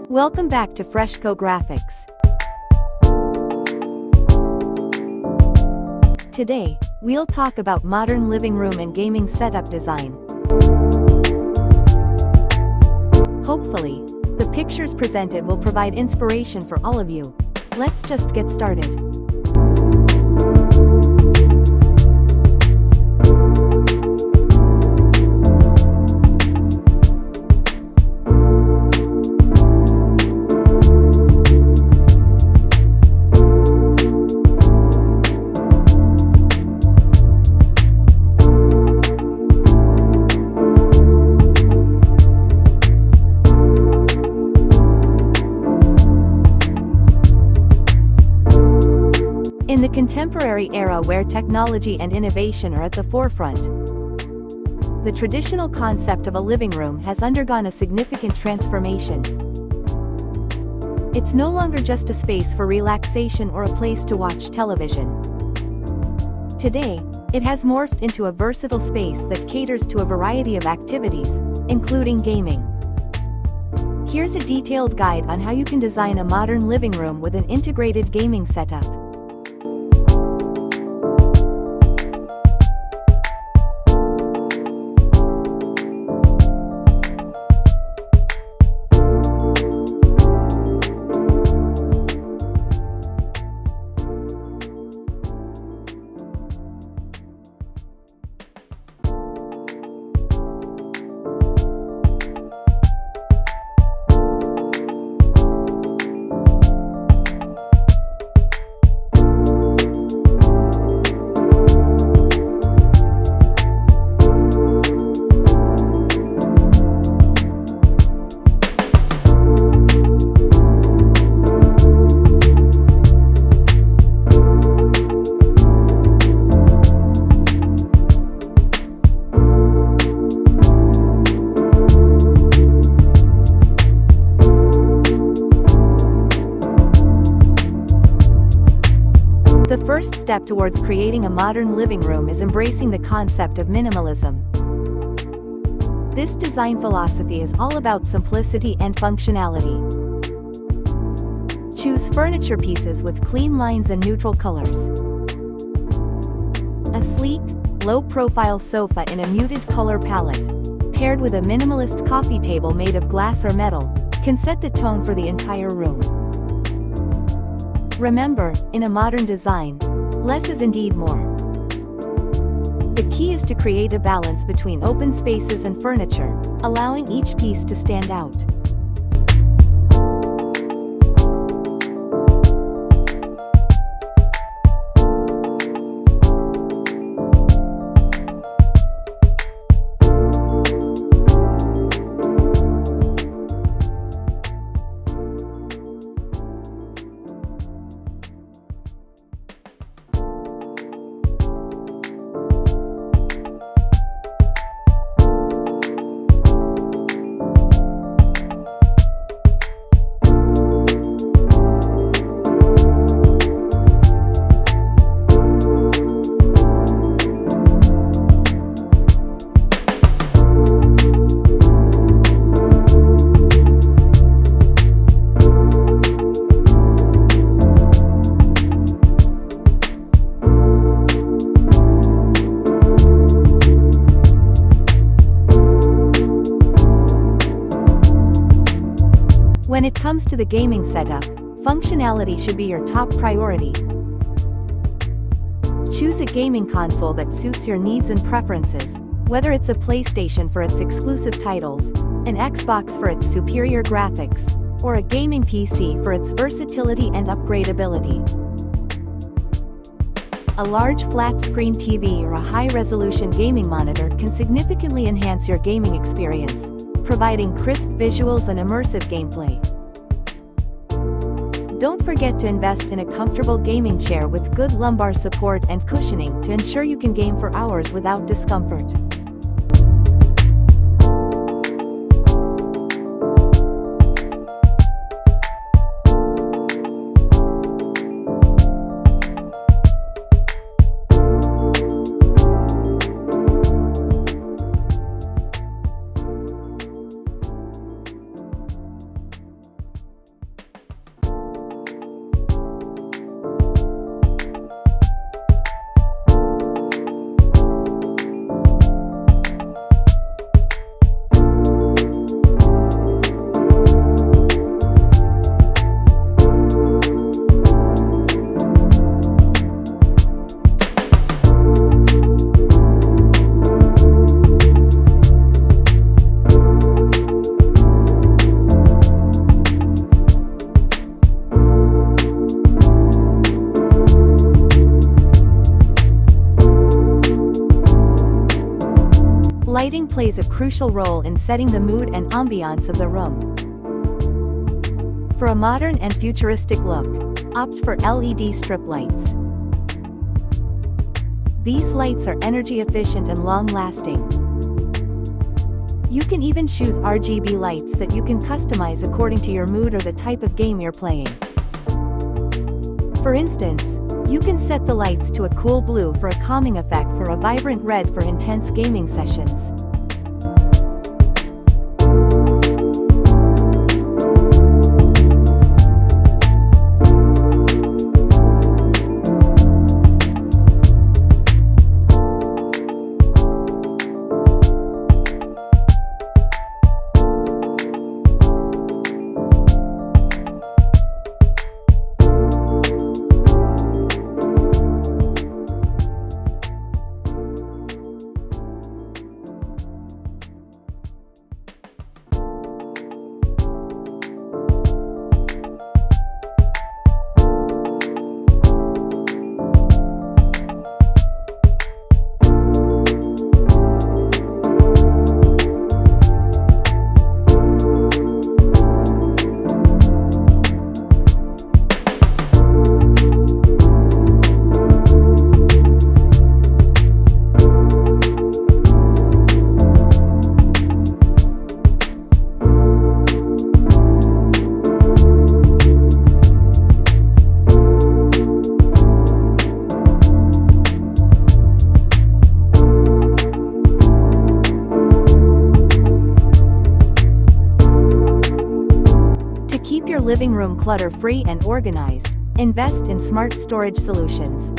Welcome back to Feshco Graphics. Today, we'll talk about modern living room and gaming setup design. Hopefully, the pictures presented will provide inspiration for all of you. Let's just get started. In the contemporary era where technology and innovation are at the forefront, the traditional concept of a living room has undergone a significant transformation. It's no longer just a space for relaxation or a place to watch television. Today, it has morphed into a versatile space that caters to a variety of activities, including gaming. Here's a detailed guide on how you can design a modern living room with an integrated gaming setup. The first step towards creating a modern living room is embracing the concept of minimalism. This design philosophy is all about simplicity and functionality. Choose furniture pieces with clean lines and neutral colors. A sleek, low-profile sofa in a muted color palette, paired with a minimalist coffee table made of glass or metal, can set the tone for the entire room. Remember, in a modern design, less is indeed more. The key is to create a balance between open spaces and furniture, allowing each piece to stand out. When it comes to the gaming setup, functionality should be your top priority. Choose a gaming console that suits your needs and preferences, whether it's a PlayStation for its exclusive titles, an Xbox for its superior graphics, or a gaming PC for its versatility and upgradability. A large flat-screen TV or a high-resolution gaming monitor can significantly enhance your gaming experience, providing crisp visuals and immersive gameplay. Don't forget to invest in a comfortable gaming chair with good lumbar support and cushioning to ensure you can game for hours without discomfort. Lighting plays a crucial role in setting the mood and ambiance of the room. For a modern and futuristic look, opt for LED strip lights. These lights are energy efficient and long-lasting. You can even choose RGB lights that you can customize according to your mood or the type of game you're playing. For instance, you can set the lights to a cool blue for a calming effect or a vibrant red for intense gaming sessions. Living room clutter-free and organized, invest in smart storage solutions.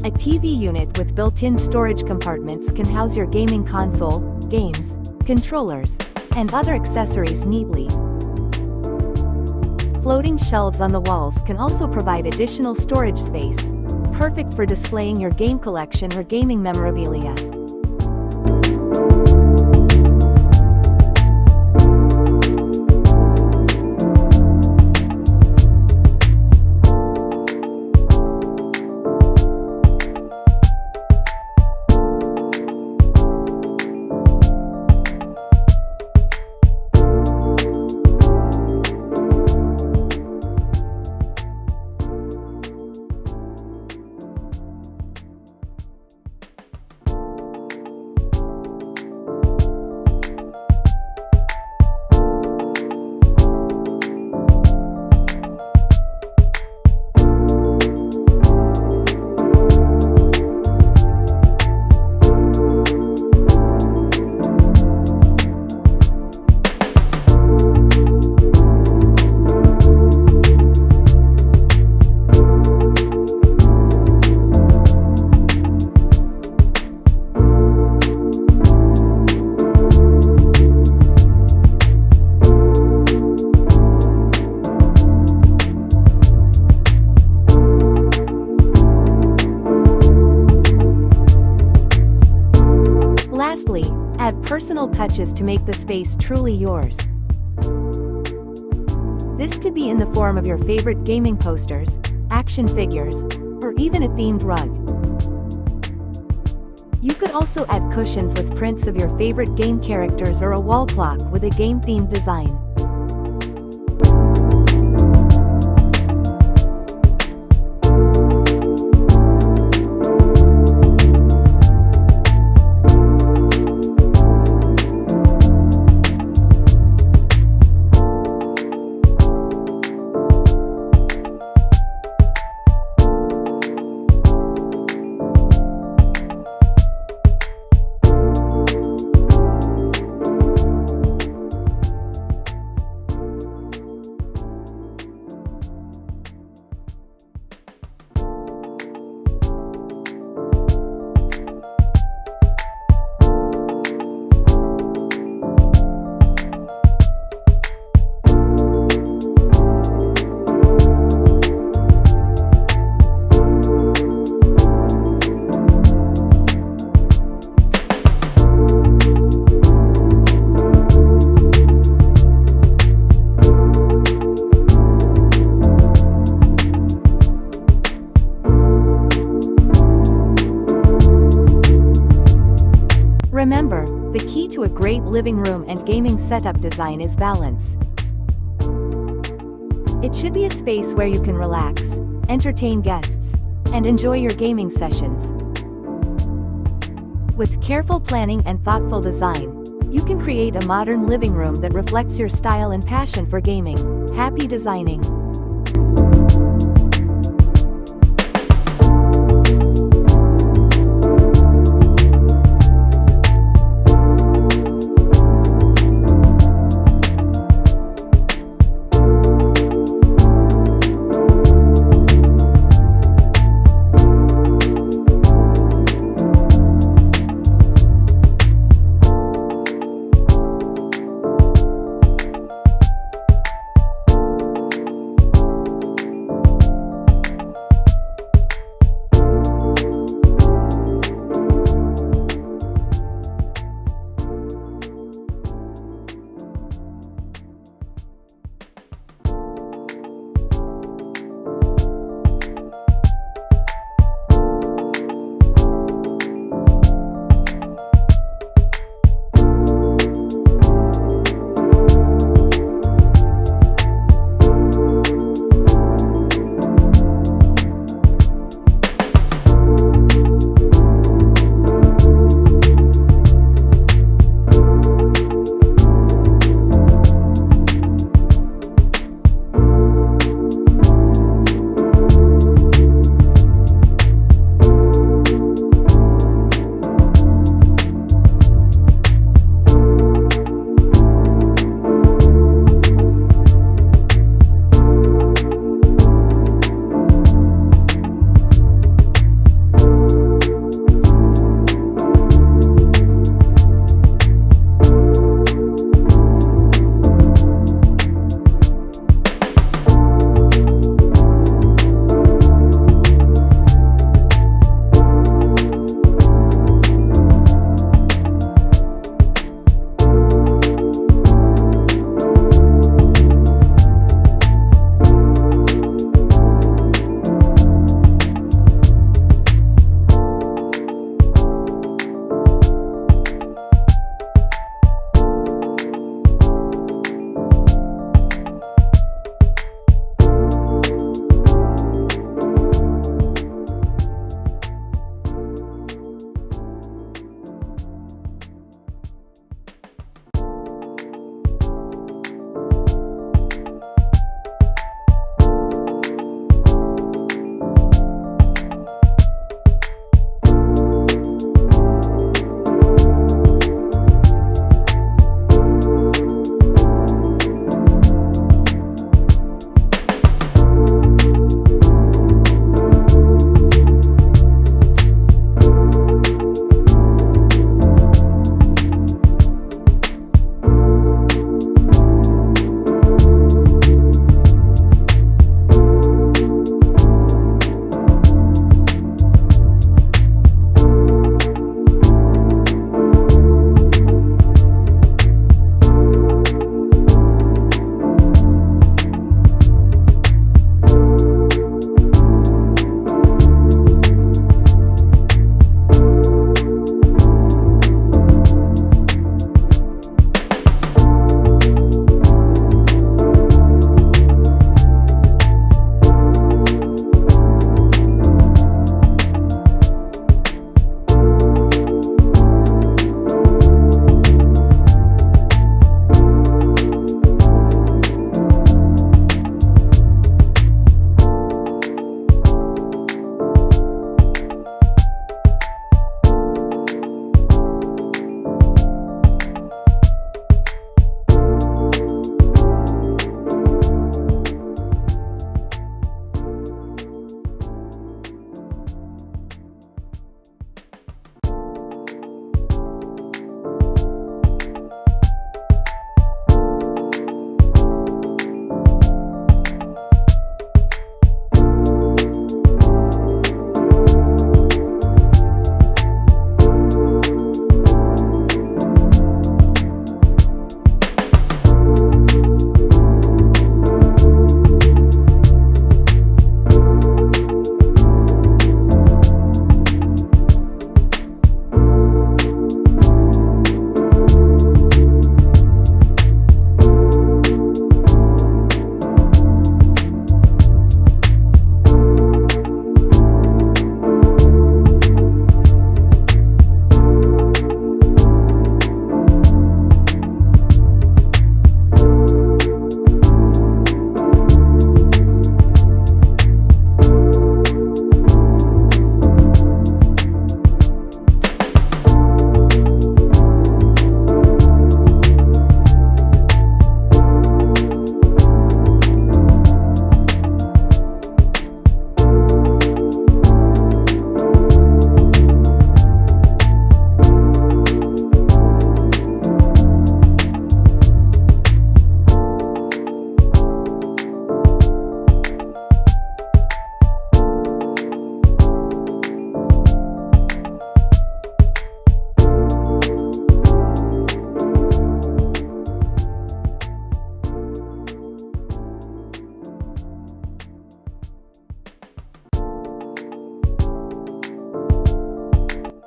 A TV unit with built-in storage compartments can house your gaming console, games, controllers, and other accessories neatly. Floating shelves on the walls can also provide additional storage space, perfect for displaying your game collection or gaming memorabilia. Lastly, add personal touches to make the space truly yours. This could be in the form of your favorite gaming posters, action figures, or even a themed rug. You could also add cushions with prints of your favorite game characters or a wall clock with a game-themed design. living room and gaming setup design is balance. It should be a space where you can relax, entertain guests, and enjoy your gaming sessions. With careful planning and thoughtful design, you can create a modern living room that reflects your style and passion for gaming. Happy designing!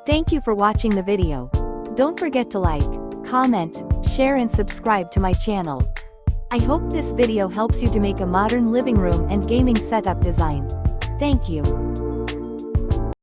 Thank you for watching the video. Don't forget to like, comment, share and subscribe to my channel. I hope this video helps you to make a modern living room and gaming setup design. Thank you.